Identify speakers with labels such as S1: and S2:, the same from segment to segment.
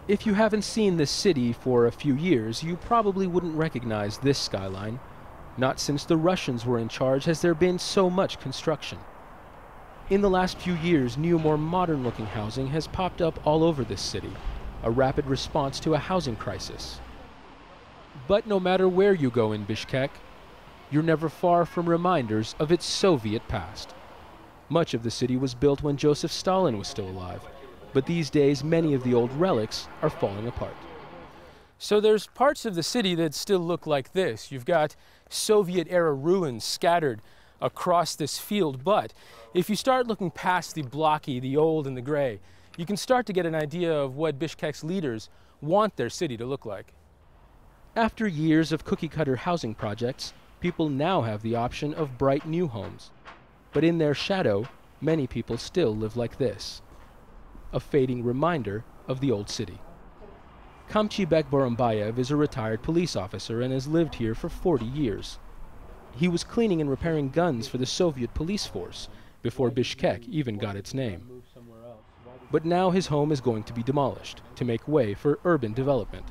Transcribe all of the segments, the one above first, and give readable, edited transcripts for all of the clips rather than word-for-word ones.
S1: If you haven't seen this city for a few years, you probably wouldn't recognize this skyline. Not since the Russians were in charge has there been so much construction. In the last few years, new, more modern-looking housing has popped up all over this city, a rapid response to a housing crisis. But no matter where you go in Bishkek, you're never far from reminders of its Soviet past. Much of the city was built when Joseph Stalin was still alive, but these days many of the old relics are falling apart. So there's parts of the city that still look like this. You've got Soviet-era ruins scattered across this field, but if you start looking past the blocky, the old, and the gray, you can start to get an idea of what Bishkek's leaders want their city to look like. After years of cookie-cutter housing projects, people now have the option of bright new homes. But in their shadow, many people still live like this, a fading reminder of the old city. Kamchibek Borambayev is a retired police officer and has lived here for 40 years. He was cleaning and repairing guns for the Soviet police force before Bishkek even got its name. But now his home is going to be demolished to make way for urban development.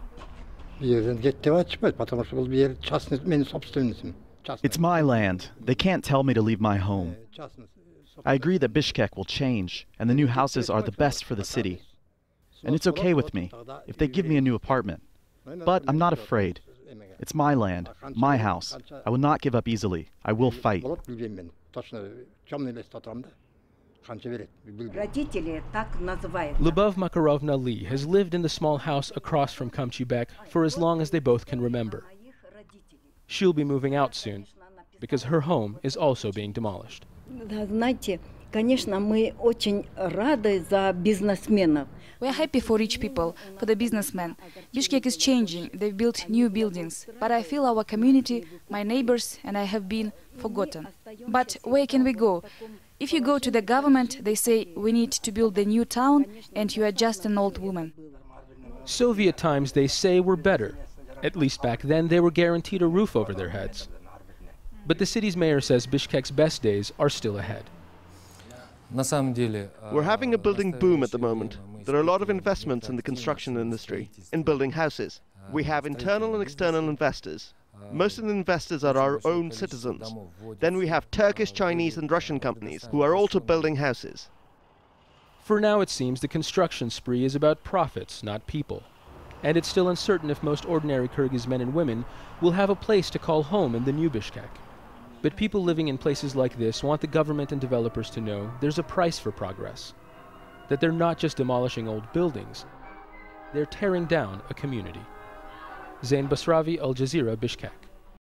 S2: It's my land. They can't tell me to leave my home. I agree that Bishkek will change, and the new houses are the best for the city. And it's okay with me if they give me a new apartment. But I'm not afraid. It's my land, my house. I will not give up easily. I will fight.
S1: Lyubov Makarovna Lee has lived in the small house across from Kamchibek for as long as they both can remember. She'll be moving out soon because her home is also being demolished.
S3: We are happy for rich people, for the businessmen. Bishkek is changing, they've built new buildings, but I feel our community, my neighbors, and I have been forgotten. But where can we go? If you go to the government, they say we need to build a new town and you are just an old woman.
S1: Soviet times, they say, were better. At least back then, they were guaranteed a roof over their heads. But the city's mayor says Bishkek's best days are still ahead.
S4: We're having a building boom at the moment. There are a lot of investments in the construction industry, in building houses. We have internal and external investors. Most of the investors are our own citizens. Then we have Turkish, Chinese and Russian companies who are also building houses.
S1: For now, it seems the construction spree is about profits, not people. And it's still uncertain if most ordinary Kyrgyz men and women will have a place to call home in the new Bishkek. But people living in places like this want the government and developers to know there's a price for progress. That they're not just demolishing old buildings, they're tearing down a community. Zain Basravi, Al Jazeera, Bishkek.